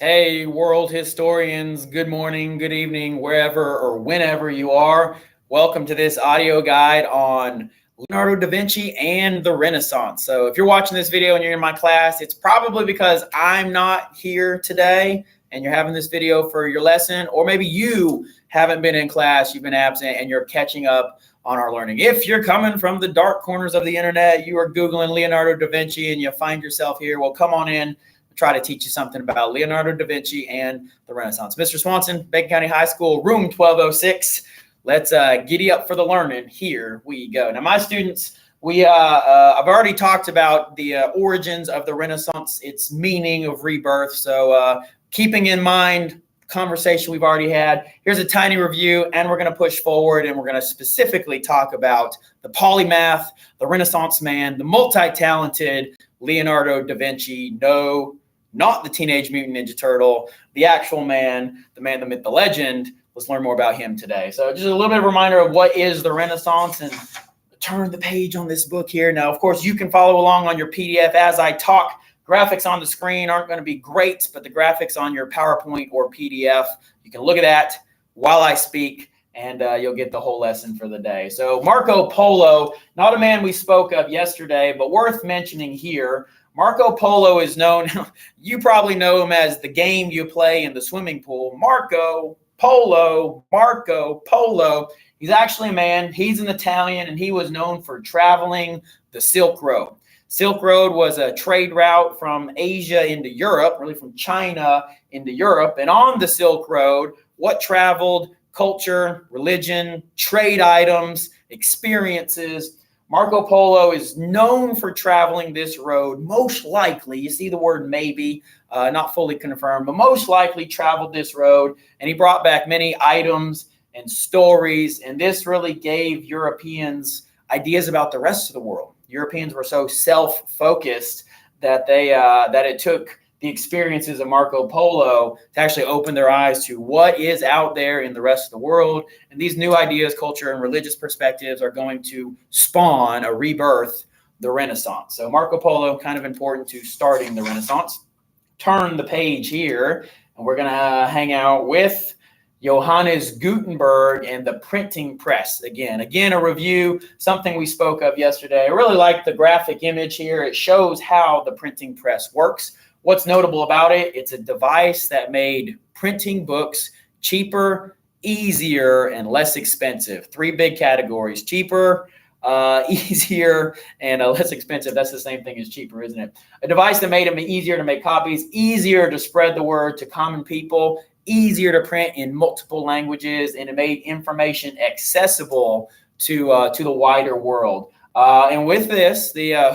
Hey, world historians, good morning, good evening, wherever or whenever you are. Welcome to this audio guide on Leonardo da Vinci and the Renaissance. So if you're watching this video and you're in my class, it's probably because I'm not here today and you're having this video for your lesson, or maybe you haven't been in class, you've been absent, and you're catching up on our learning. If you're coming from the dark corners of the internet, you are Googling Leonardo da Vinci and you find yourself here, well, come on in. Try to teach you something about Leonardo da Vinci and the Renaissance. Mr. Swanson, Bacon County High School, room 1206. Let's giddy up for the learning. Here we go. Now, my students, I've already talked about the origins of the Renaissance, its meaning of rebirth. So keeping in mind conversation we've already had, here's a tiny review, and we're going to push forward, and we're going to specifically talk about the polymath, the Renaissance man, the multi-talented Leonardo da Vinci. No, not the Teenage Mutant Ninja Turtle, the actual man, the myth, the legend. Let's learn more about him today. So just a little bit of a reminder of what is the Renaissance, and turn the page on this book here. Now, of course, you can follow along on your PDF as I talk. Graphics on the screen aren't going to be great, but the graphics on your PowerPoint or PDF, you can look at that while I speak, and you'll get the whole lesson for the day. So Marco Polo, not a man we spoke of yesterday, but worth mentioning here. Marco Polo is known, you probably know him as the game you play in the swimming pool. Marco Polo. He's actually a man. He's an Italian, and he was known for traveling the Silk Road. Silk Road was a trade route from Asia into Europe, really from China into Europe. And on the Silk Road, what traveled? Culture, religion, trade items, experiences. Marco Polo is known for traveling this road. Most likely, you see the word maybe, not fully confirmed, but most likely traveled this road. And he brought back many items and stories. And this really gave Europeans ideas about the rest of the world. Europeans were so self-focused that that it took the experiences of Marco Polo to actually open their eyes to what is out there in the rest of the world. And these new ideas, culture, and religious perspectives are going to spawn a rebirth, the Renaissance. So Marco Polo, kind of important to starting the Renaissance. Turn the page here, and we're going to hang out with Johannes Gutenberg and the printing press. Again, a review, something we spoke of yesterday. I really like the graphic image here. It shows how the printing press works. What's notable about it? It's a device that made printing books cheaper, easier, and less expensive. Three big categories: cheaper, easier, and less expensive. That's the same thing as cheaper, isn't it? A device that made it easier to make copies, easier to spread the word to common people, easier to print in multiple languages, and it made information accessible to the wider world. And with this, the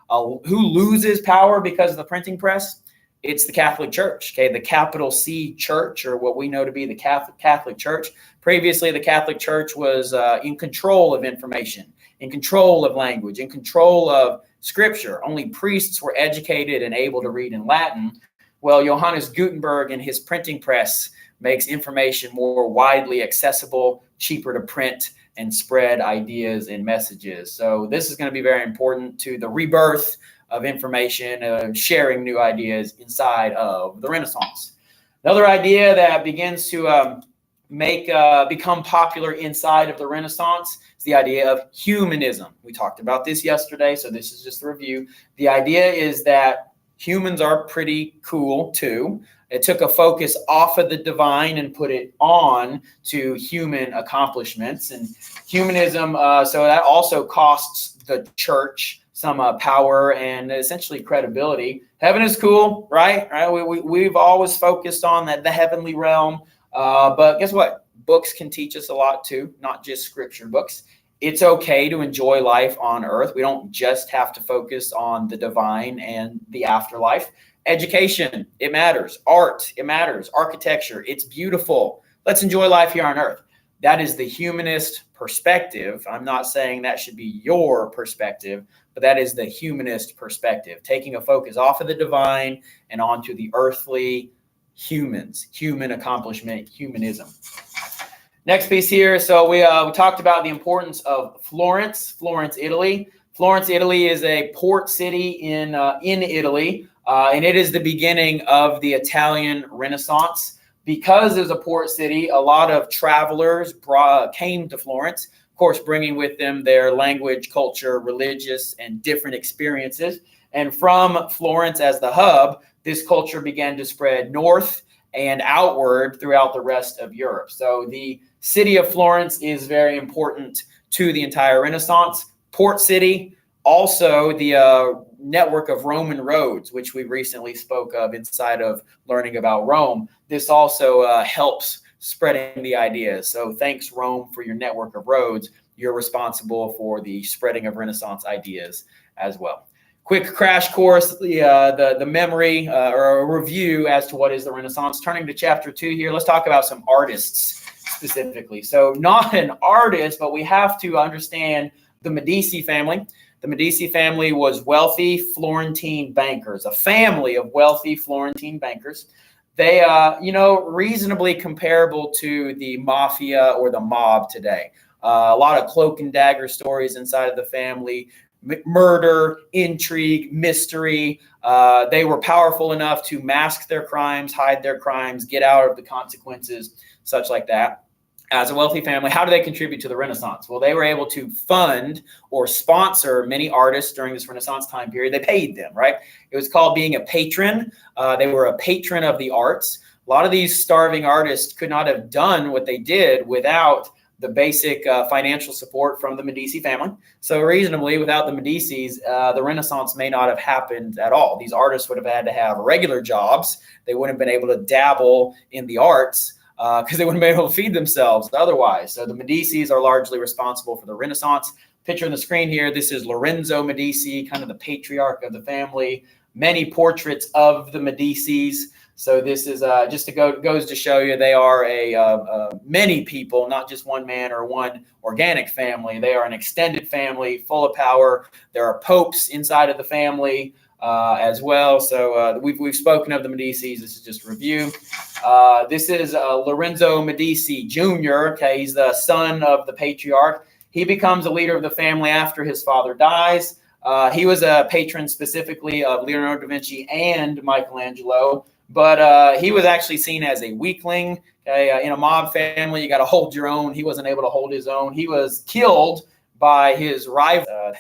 who loses power because of the printing press? It's the Catholic Church, okay, the capital C Church, or what we know to be the Catholic Church. Previously, the Catholic Church was in control of information, in control of language, in control of Scripture. Only priests were educated and able to read in Latin. Well, Johannes Gutenberg and his printing press makes information more widely accessible, cheaper to print, and spread ideas and messages. So this is going to be very important to the rebirth of information, sharing new ideas inside of the Renaissance. Another idea that begins to become popular inside of the Renaissance is the idea of humanism. We talked about this yesterday, so this is just a review. The idea is that humans are pretty cool too. It took a focus off of the divine and put it on to human accomplishments. And humanism, so that also costs the church some power and essentially credibility. Heaven is cool, right? We've always focused on the heavenly realm. But guess what? Books can teach us a lot too, not just scripture books. It's okay to enjoy life on earth. We don't just have to focus on the divine and the afterlife. Education, it matters. Art, it matters. Architecture, it's beautiful. Let's enjoy life here on earth. That is the humanist perspective. I'm not saying that should be your perspective, but that is the humanist perspective, taking a focus off of the divine and onto the earthly humans, human accomplishment, humanism. Next piece here. So we talked about the importance of Florence, Italy. Florence, Italy is a port city in Italy. and it is the beginning of the Italian Renaissance. Because it was a port city, a lot of travelers came to Florence, of course, bringing with them their language, culture, religious, and different experiences. And from Florence as the hub, this culture began to spread north and outward throughout the rest of Europe. So the city of Florence is very important to the entire Renaissance. Port city, also the network of Roman roads, which we recently spoke of inside of learning about Rome. This also helps spreading the ideas. So thanks, Rome, for your network of roads. You're responsible for the spreading of Renaissance ideas as well. Quick crash course, the memory or a review as to what is the Renaissance. Turning to chapter 2 here, let's talk about some artists specifically. So not an artist, but we have to understand the Medici family. The Medici family was wealthy Florentine bankers, a family of wealthy Florentine bankers. They, reasonably comparable to the mafia or the mob today. A lot of cloak and dagger stories inside of the family, murder, intrigue, mystery. They were powerful enough to mask their crimes, hide their crimes, get out of the consequences, such like that. As a wealthy family, how do they contribute to the Renaissance? Well, they were able to fund or sponsor many artists during this Renaissance time period. They paid them, right? It was called being a patron. They were a patron of the arts. A lot of these starving artists could not have done what they did without the basic financial support from the Medici family. So reasonably, without the Medicis, the Renaissance may not have happened at all. These artists would have had to have regular jobs. They wouldn't have been able to dabble in the arts because they wouldn't be able to feed themselves otherwise. So the Medicis are largely responsible for the Renaissance. Picture on the screen here, this is Lorenzo Medici, kind of the patriarch of the family. Many portraits of the Medicis. So this is goes to show you they are many people, not just one man or one organic family. They are an extended family full of power. There are popes inside of the family as well. So we've spoken of the Medicis. This is just a review. This is Lorenzo Medici Jr. Okay, he's the son of the patriarch. He becomes a leader of the family after his father dies. He was a patron specifically of Leonardo da Vinci and Michelangelo, but he was actually seen as a weakling. Okay, in a mob family, you got to hold your own. He wasn't able to hold his own. He was killed by his rival.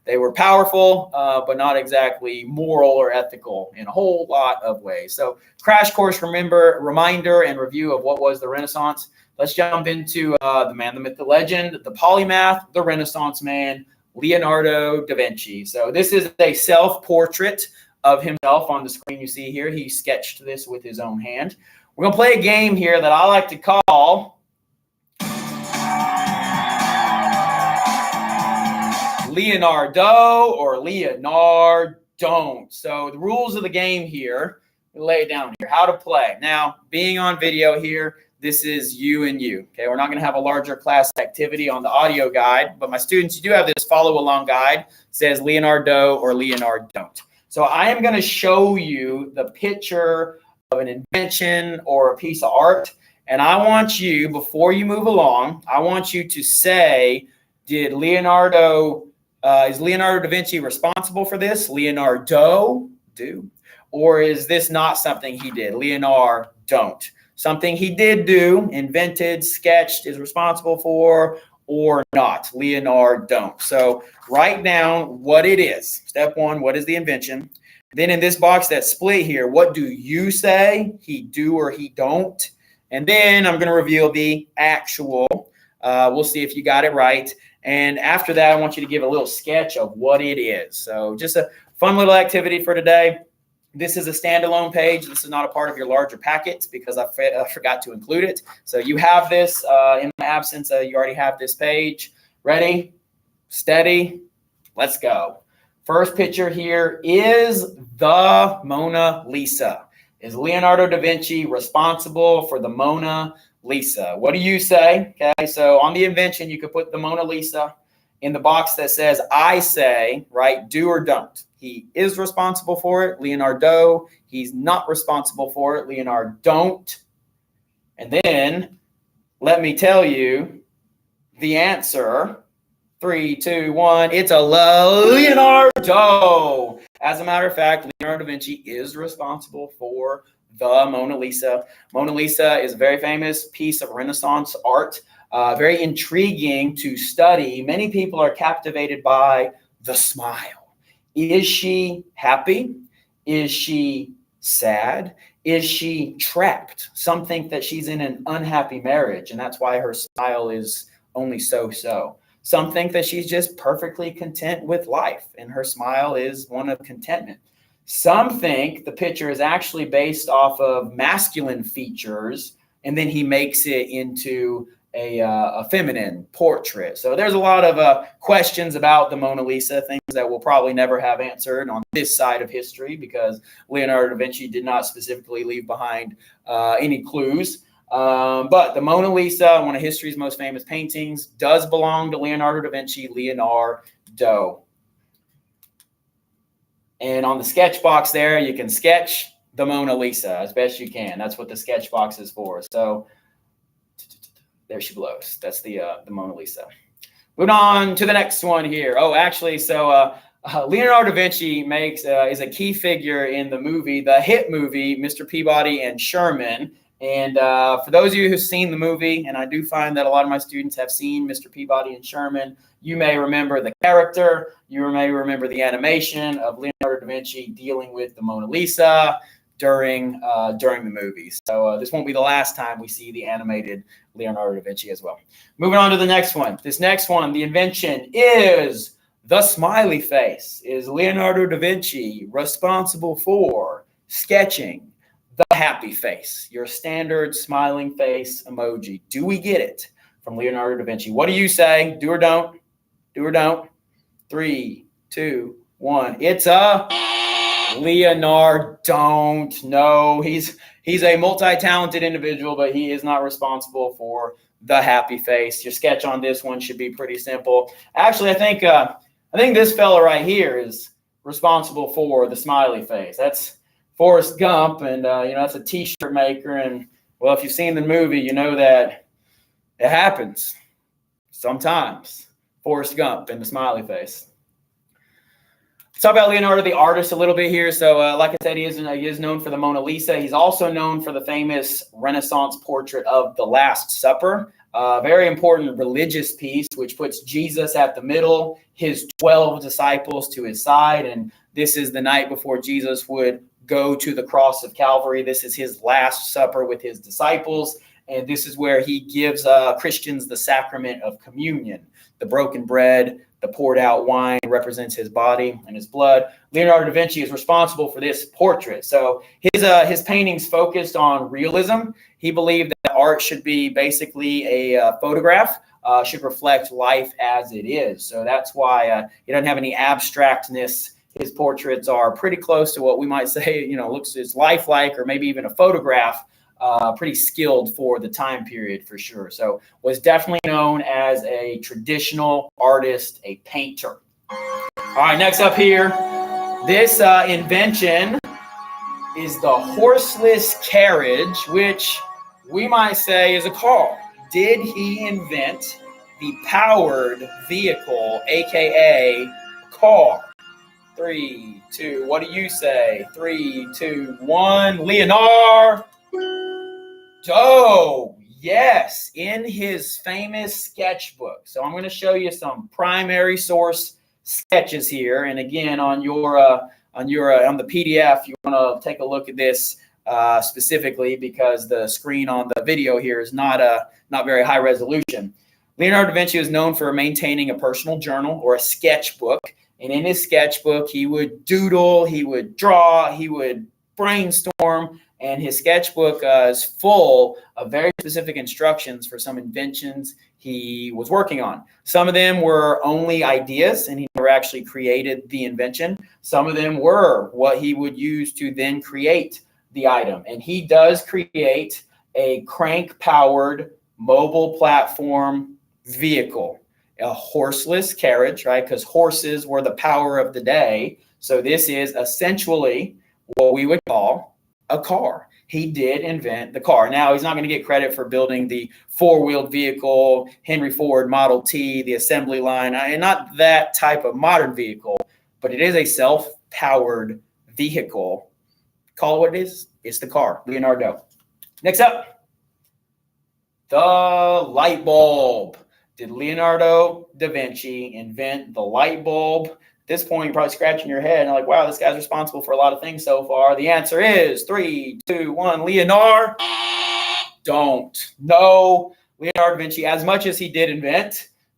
They were powerful, but not exactly moral or ethical in a whole lot of ways. So crash course, reminder and review of what was the Renaissance. Let's jump into the man, the myth, the legend, the polymath, the Renaissance man, Leonardo da Vinci. So this is a self-portrait of himself on the screen you see here. He sketched this with his own hand. We're going to play a game here that I like to call LeonarDO or LeonarDON'T. So the rules of the game here, we lay it down here, how to play. Now, being on video here, this is you and you. Okay, we're not going to have a larger class activity on the audio guide, but my students, you do have this follow along guide. It says LeonarDO or LeonarDON'T. So I am going to show you the picture of an invention or a piece of art, and I want you, before you move along, I want you to say, is Leonardo da Vinci responsible for this? LeonarDO, do, or is this not something he did? LeonarDON'T. Something he did do, invented, sketched, is responsible for, or not. LeonarDON'T. So write down what it is. Step one, what is the invention? Then in this box that's split here, what do you say? He do or he don't? And then I'm going to reveal the actual. We'll see if you got it right. And after that, I want you to give a little sketch of what it is. So just a fun little activity for today. This is a standalone page. This is not a part of your larger packets because I forgot to include it. So you have this in my absence. You already have this page. Ready, steady, let's go. First picture here is the Mona Lisa. Is Leonardo da Vinci responsible for the Mona Lisa? What do you say? Okay, so on the invention, you could put the Mona Lisa in the box that says, I say, right, do or don't. He is responsible for it, LeonarDO. He's not responsible for it, LeonarDON'T. And then let me tell you the answer. 3, 2, 1. It's a LeonarDO. As a matter of fact, Leonardo da Vinci is responsible for the Mona Lisa. Mona Lisa is a very famous piece of Renaissance art, very intriguing to study. Many people are captivated by the smile. Is she happy? Is she sad? Is she trapped? Some think that she's in an unhappy marriage, and that's why her smile is only so-so. Some think that she's just perfectly content with life, and her smile is one of contentment. Some think the picture is actually based off of masculine features, and then he makes it into a feminine portrait. So there's a lot of questions about the Mona Lisa, things that we'll probably never have answered on this side of history, because Leonardo da Vinci did not specifically leave behind any clues. But the Mona Lisa, one of history's most famous paintings, does belong to Leonardo da Vinci, LeonarDO. And on the sketch box there, you can sketch the Mona Lisa as best you can. That's what the sketch box is for. So there she blows. That's the Mona Lisa. Moving on to the next one here. Oh, actually, so Leonardo da Vinci is a key figure in the movie, the hit movie, Mr. Peabody and Sherman. And for those of you who've seen the movie, and I do find that a lot of my students have seen Mr. Peabody and Sherman, you may remember the character, you may remember the animation of Leonardo da Vinci dealing with the Mona Lisa during the movie. So this won't be the last time we see the animated Leonardo da Vinci as well. Moving on to the next one. This next one, the invention is the smiley face. Is Leonardo da Vinci responsible for sketching the happy face, your standard smiling face emoji? Do we get it from Leonardo da Vinci? What do you say? Do or don't? Do or don't? 3, 2, 1. It's a LeonarDON'T. No, he's a multi-talented individual, but he is not responsible for the happy face. Your sketch on this one should be pretty simple. Actually, I think this fella right here is responsible for the smiley face. That's Forrest Gump, and that's a T-shirt maker. And well, if you've seen the movie, you know that it happens sometimes. Forrest Gump and the smiley face. Let's talk about Leonardo the artist a little bit here. So, like I said, he is known for the Mona Lisa. He's also known for the famous Renaissance portrait of the Last Supper. Very important religious piece, which puts Jesus at the middle, his 12 disciples to his side, and this is the night before Jesus would go to the cross of Calvary. This is his Last Supper with his disciples, and this is where he gives Christians the sacrament of communion. The broken bread, the poured out wine represents his body and his blood. Leonardo da Vinci is responsible for this portrait. So his paintings focused on realism. He believed that art should be basically a photograph, should reflect life as it is. So that's why he doesn't have any abstractness. His portraits are pretty close to what we might say, it's lifelike, or maybe even a photograph. Pretty skilled for the time period for sure. So was definitely known as a traditional artist, a painter. All right, next up here, this invention is the horseless carriage, which we might say is a car. Did he invent the powered vehicle, aka car? 3, 2, what do you say? 3, 2, 1, LeonarDO. Yes, in his famous sketchbook. So I'm going to show you some primary source sketches here, and again on the PDF, you want to take a look at this specifically, because the screen on the video here is not very high resolution. Leonardo da Vinci is known for maintaining a personal journal or a sketchbook, and in his sketchbook he would doodle, he would draw, he would brainstorm. And his sketchbook is full of very specific instructions for some inventions he was working on. Some of them were only ideas, and he never actually created the invention. Some of them were what he would use to then create the item. And he does create a crank-powered mobile platform vehicle, a horseless carriage, right? Because horses were the power of the day. So this is essentially what we would call a car. He did invent the car. Now, he's not going to get credit for building the four-wheeled vehicle, Henry Ford Model T, the assembly line, and not that type of modern vehicle, but it is a powered vehicle. Call it what it is. It's the car, LeonarDO. Next up, the light bulb. Did Leonardo da Vinci invent the light bulb? At this point, you're probably scratching your head and like, wow, this guy's responsible for a lot of things so far. The answer is 3, 2, 1. LeonarDON'T. No, Leonardo da Vinci, as much as he did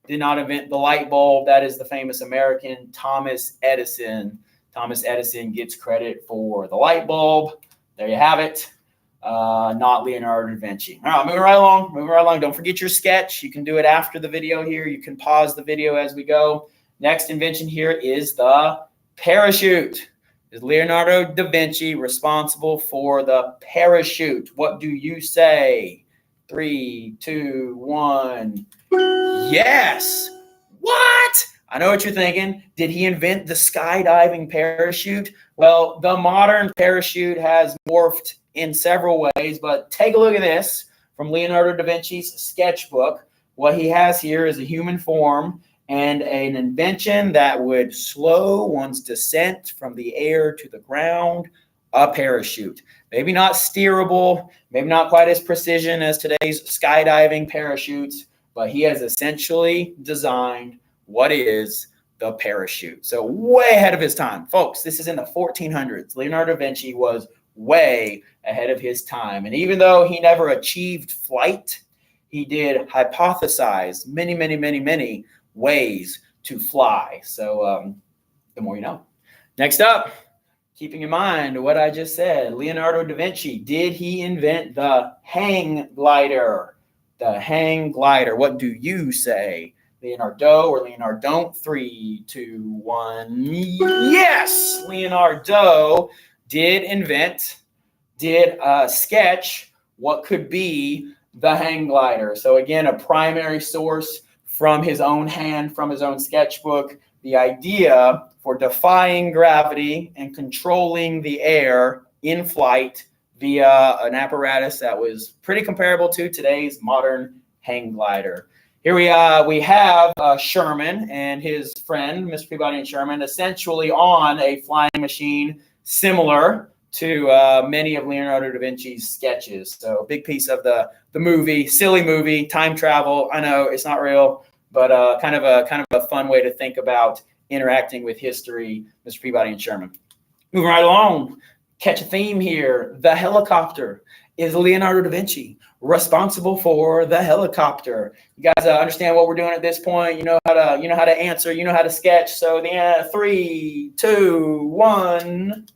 not invent the light bulb. That is the famous American Thomas Edison. Thomas Edison gets credit for the light bulb. There you have it. Not Leonardo da Vinci. All right, moving right along. Don't forget your sketch. You can do it after the video here. You can pause the video as we go. Next invention here is the parachute. Is Leonardo da Vinci responsible for the parachute? What do you say? 3, 2, 1. Yes. What? I know what you're thinking. Did he invent the skydiving parachute? Well, the modern parachute has morphed in several ways, but take a look at this from Leonardo da Vinci's sketchbook. What he has here is a human form and an invention that would slow one's descent from the air to the ground, a parachute. Maybe not steerable, maybe not quite as precision as today's skydiving parachutes, but he has essentially designed what is the parachute. So way ahead of his time. Folks, this is in the 1400s. Leonardo da Vinci was way ahead of his time. And even though he never achieved flight, he did hypothesize many ways to fly. So the more you know. Next up, keeping in mind what I just said, Leonardo da Vinci, did he invent the hang glider? The hang glider. What do you say? LeonarDO or LeonarDON'T? 3, 2, 1. Yes, LeonarDO did sketch what could be the hang glider. So again, a primary source from his own hand, from his own sketchbook, the idea for defying gravity and controlling the air in flight via an apparatus that was pretty comparable to today's modern hang glider. Here we have Sherman and his friend, Mr. Peabody and Sherman, essentially on a flying machine similar to many of Leonardo da Vinci's sketches. So a big piece of the movie, silly movie, time travel. I know it's not real, but kind of a fun way to think about interacting with history, Mr. Peabody and Sherman. Moving right along, catch a theme here. The helicopter. Is Leonardo da Vinci responsible for the helicopter? You guys understand what we're doing at this point? You know how to answer. You know how to sketch. So the 3, 2, 1.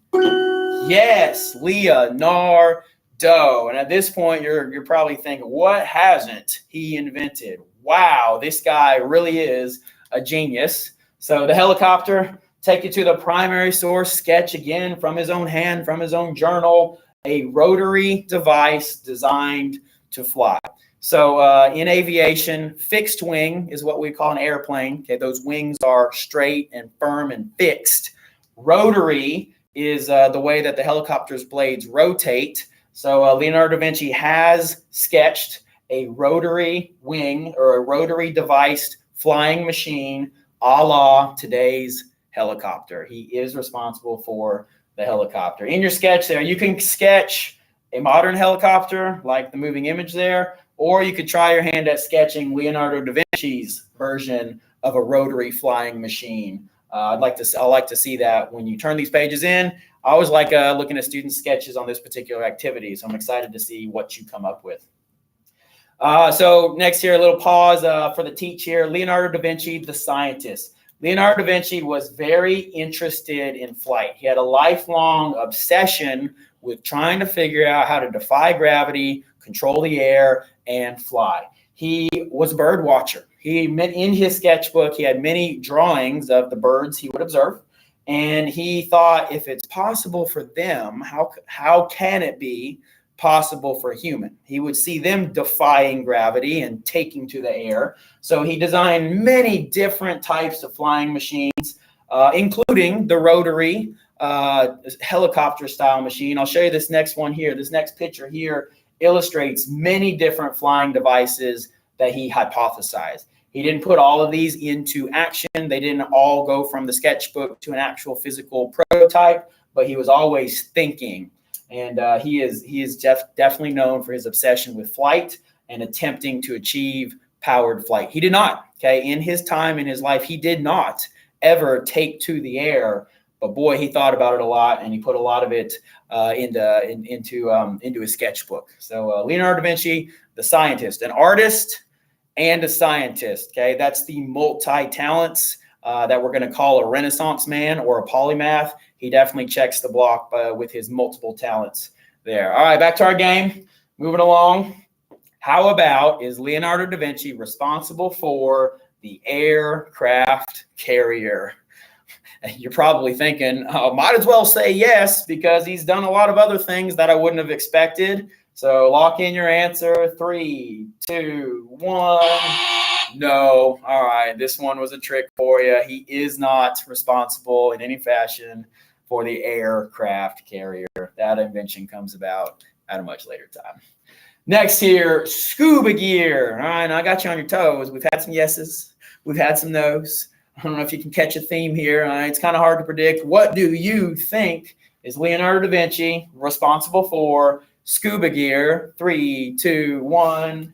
Yes, Leonardo. And at this point, you're probably thinking, what hasn't he invented? Wow, this guy really is a genius. So the helicopter, take you to the primary source, sketch again from his own hand, from his own journal, a rotary device designed to fly. So in aviation, fixed wing is what we call an airplane. Okay, those wings are straight and firm and fixed. Rotary is the way that the helicopter's blades rotate. So Leonardo da Vinci has sketched a rotary wing or a rotary device flying machine a la today's helicopter. He is responsible for the helicopter. In your sketch there, you can sketch a modern helicopter like the moving image there, or you could try your hand at sketching Leonardo da Vinci's version of a rotary flying machine. I like to see that when you turn these pages in. I always like looking at students' sketches on this particular activity, so I'm excited to see what you come up with. So next here, a little pause for the teach here. Leonardo da Vinci, the scientist. Leonardo da Vinci was very interested in flight. He had a lifelong obsession with trying to figure out how to defy gravity, control the air, and fly. He was a bird watcher. In his sketchbook, he had many drawings of the birds he would observe. And he thought, if it's possible for them, how can it be possible for a human? He would see them defying gravity and taking to the air. So he designed many different types of flying machines, including the rotary helicopter style machine. I'll show you this next one here. This next picture here illustrates many different flying devices that he hypothesized. He didn't put all of these into action. They didn't all go from the sketchbook to an actual physical prototype, but he was always thinking. And he is definitely known for his obsession with flight and attempting to achieve powered flight. He did not, in his time in his life, he did not ever take to the air, but boy, he thought about it a lot, and he put a lot of it into his sketchbook. So Leonardo da Vinci, the scientist, an artist and a scientist. That's the multi-talents that we're going to call a Renaissance man or a polymath. He definitely checks the block with his multiple talents there. All right, back to our game. Moving along. How about, is Leonardo da Vinci responsible for the aircraft carrier? You're probably thinking, might as well say yes, because he's done a lot of other things that I wouldn't have expected. So lock in your answer. 3, 2, 1. No. All right. This one was a trick for you. He is not responsible in any fashion for the aircraft carrier. That invention comes about at a much later time. Next here, scuba gear. All right, I got you on your toes. We've had some yeses. We've had some nos. I don't know if you can catch a theme here. It's kind of hard to predict. What do you think is Leonardo da Vinci responsible for scuba gear? 3, 2, 1.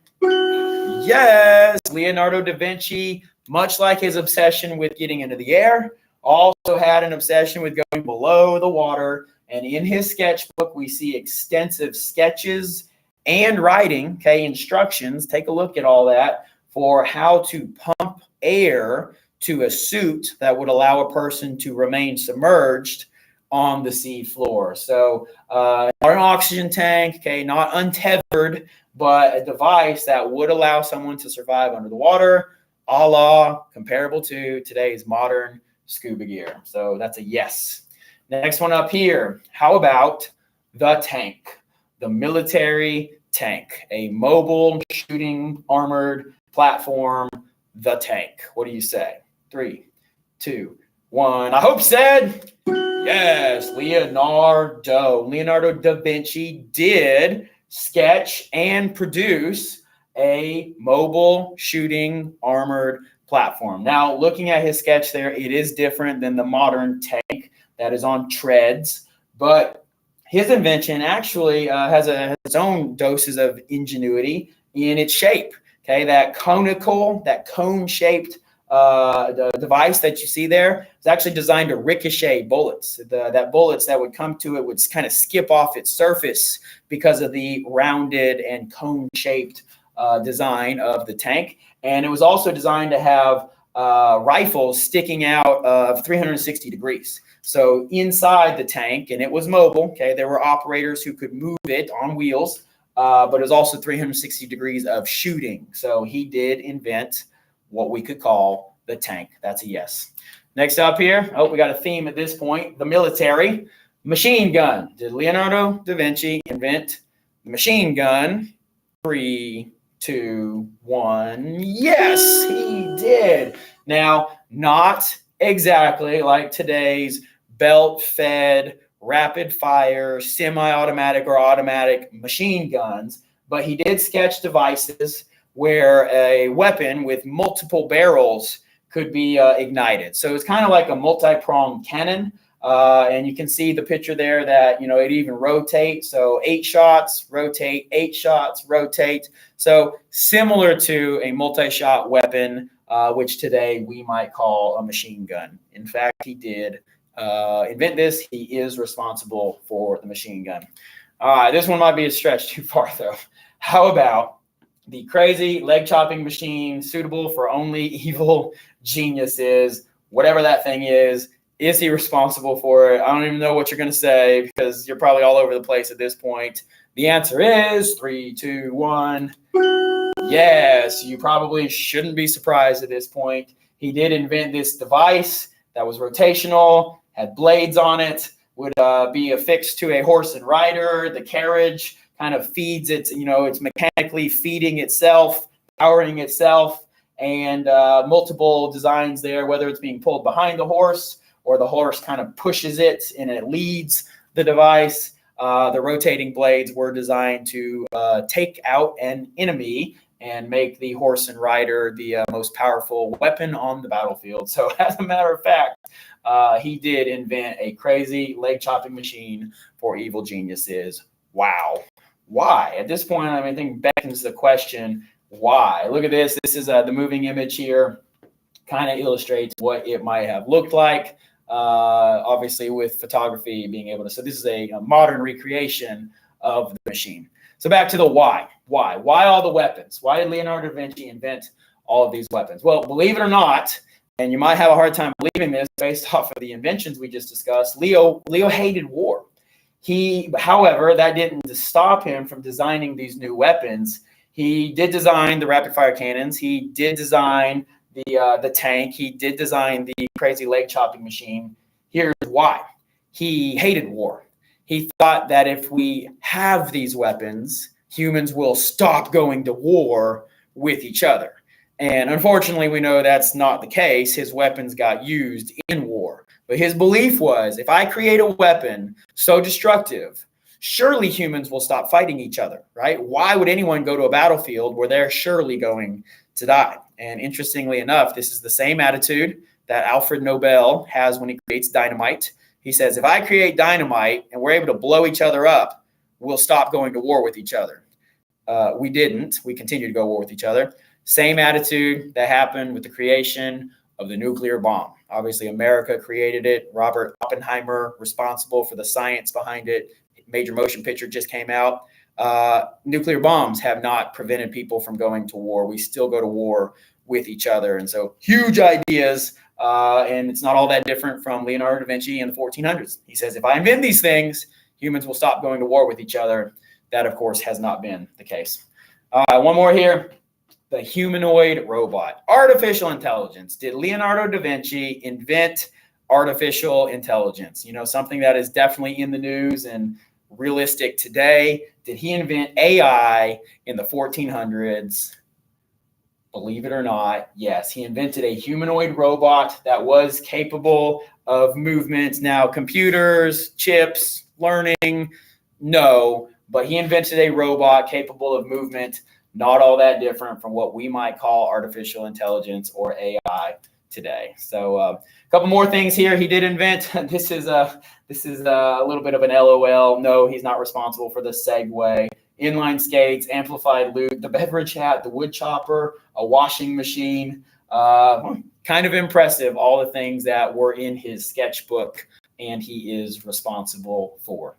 Yes, Leonardo da Vinci, much like his obsession with getting into the air, also had an obsession with going below the water. And in his sketchbook, we see extensive sketches and writing, instructions. Take a look at all that for how to pump air to a suit that would allow a person to remain submerged on the sea floor. So not an oxygen tank, not untethered, but a device that would allow someone to survive under the water, a la comparable to today's modern scuba gear. So that's a yes. Next one up here. How about the tank? The military tank, a mobile shooting armored platform, the tank. What do you say? 3, 2, 1. I hope you said yes, Leonardo. Leonardo da Vinci did sketch and produce a mobile shooting armored platform. Now, looking at his sketch there, it is different than the modern tank that is on treads, but his invention actually has its own doses of ingenuity in its shape. That cone-shaped the device that you see there is actually designed to ricochet bullets. That bullets that would come to it would kind of skip off its surface because of the rounded and cone-shaped design of the tank. And it was also designed to have rifles sticking out of 360 degrees. So inside the tank, and it was mobile, there were operators who could move it on wheels, but it was also 360 degrees of shooting. So he did invent what we could call the tank. That's a yes. Next up here, we got a theme at this point, the military. Machine gun. Did Leonardo da Vinci invent the machine gun? 3, 2, 1. Yes, he did. Now, not exactly like today's belt-fed, rapid-fire, semi-automatic or automatic machine guns, but he did sketch devices where a weapon with multiple barrels could be ignited. So it's kind of like a multi-pronged cannon. And you can see the picture there that, it even rotates. So 8 shots, rotate, 8 shots, rotate. So similar to a multi-shot weapon, which today we might call a machine gun. In fact, he did invent this. He is responsible for the machine gun. This one might be a stretch too far, though. How about the crazy leg chopping machine suitable for only evil geniuses, whatever that thing is? Is he responsible for it? I don't even know what you're going to say because you're probably all over the place at this point. The answer is 3, 2, 1. Yes, you probably shouldn't be surprised at this point. He did invent this device that was rotational, had blades on it, would be affixed to a horse and rider. The carriage kind of feeds it, it's mechanically feeding itself, powering itself, and multiple designs there, whether it's being pulled behind the horse or the horse kind of pushes it and it leads the device. The rotating blades were designed to take out an enemy and make the horse and rider the most powerful weapon on the battlefield. So as a matter of fact, he did invent a crazy leg chopping machine for evil geniuses. Wow. Why? At this point, I think beckons the question, why? Look at this. This is the moving image here. Kind of illustrates what it might have looked like. Obviously with photography being able to, so this is a modern recreation of the machine. So back to the why. Why all the weapons? Why did Leonardo da Vinci invent all of these weapons? Well, believe it or not, and you might have a hard time believing this based off of the inventions we just discussed, Leo hated war. However, that didn't stop him from designing these new weapons. He did design the rapid fire cannons. He did design the tank. He did design the crazy leg chopping machine. Here's why. He hated war. He thought that if we have these weapons, humans will stop going to war with each other. And unfortunately, we know that's not the case. His weapons got used in war. But his belief was, if I create a weapon so destructive, surely humans will stop fighting each other, right? Why would anyone go to a battlefield where they're surely going to die? And interestingly enough, this is the same attitude that Alfred Nobel has when he creates dynamite. He says, if I create dynamite and we're able to blow each other up, we'll stop going to war with each other. We didn't. We continued to go to war with each other. Same attitude that happened with the creation of the nuclear bomb. Obviously, America created it. Robert Oppenheimer, responsible for the science behind it. Major motion picture just came out. Nuclear bombs have not prevented people from going to war. We still go to war with each other. And so huge ideas. And it's not all that different from Leonardo da Vinci in the 1400s. He says, if I invent these things, humans will stop going to war with each other. That, of course, has not been the case. One more here. The humanoid robot. Artificial intelligence. Did Leonardo da Vinci invent artificial intelligence? You know, something that is definitely in the news and realistic today. Did he invent AI in the 1400s? Believe it or not, yes. He invented a humanoid robot that was capable of movement. Now, computers, chips, learning, no. But he invented a robot capable of movement. Not all that different from what we might call artificial intelligence or AI today. So a couple more things here he did invent. This is a little bit of an LOL. No, he's not responsible for the Segway. Inline skates, amplified lute, the beverage hat, the wood chopper, a washing machine. Kind of impressive, all the things that were in his sketchbook and he is responsible for.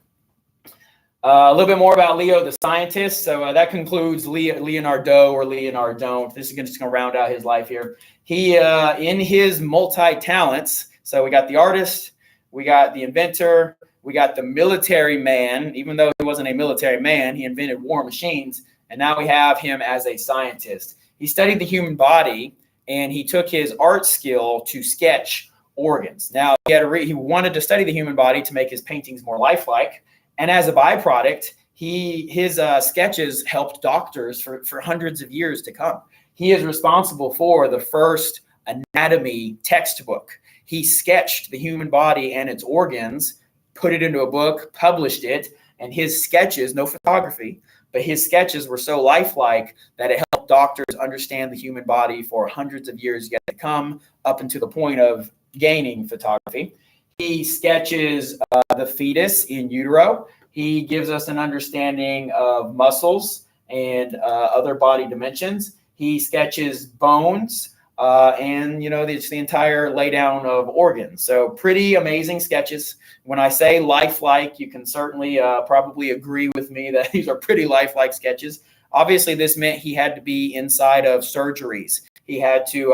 A little bit more about Leo, the scientist. So that concludes LeonarDO or LeonarDON'T. This is just going to round out his life here. He, in his multi-talents, so we got the artist, we got the inventor, we got the military man. Even though he wasn't a military man, he invented war machines. And now we have him as a scientist. He studied the human body, and he took his art skill to sketch organs. Now, he wanted to study the human body to make his paintings more lifelike. And as a byproduct, his sketches helped doctors for hundreds of years to come. He is responsible for the first anatomy textbook. He sketched the human body and its organs, put it into a book, published it, and his sketches, no photography, but his sketches were so lifelike that it helped doctors understand the human body for hundreds of years yet to come, up until the point of gaining photography. He sketches the fetus in utero. He gives us an understanding of muscles and other body dimensions. He sketches bones and, it's the entire laydown of organs. So pretty amazing sketches. When I say lifelike, you can certainly probably agree with me that these are pretty lifelike sketches. Obviously, this meant he had to be inside of surgeries. He had to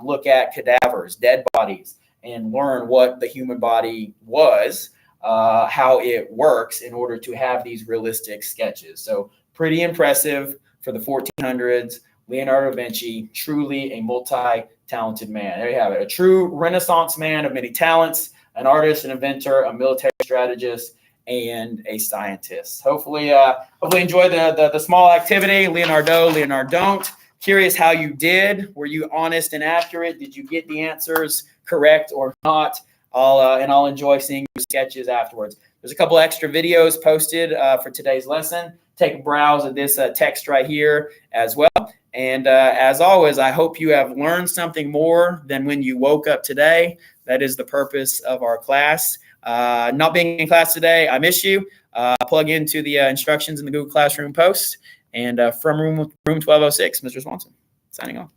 look at cadavers, dead bodies, and learn what the human body was, how it works in order to have these realistic sketches. So pretty impressive for the 1400s. Leonardo da Vinci, truly a multi-talented man. There you have it, a true Renaissance man of many talents, an artist, an inventor, a military strategist, and a scientist. Hopefully enjoy the small activity. LeonarDO, LeonarDON'T. Curious how you did. Were you honest and accurate? Did you get the answers correct or not? I'll enjoy seeing your sketches afterwards. There's a couple extra videos posted for today's lesson. take a browse at this text right here as well. And as always, I hope you have learned something more than when you woke up today. That is the purpose of our class. Not being in class today, I miss you. Plug into the instructions in the Google Classroom post. And from room 1206, Mr. Swanson, signing off.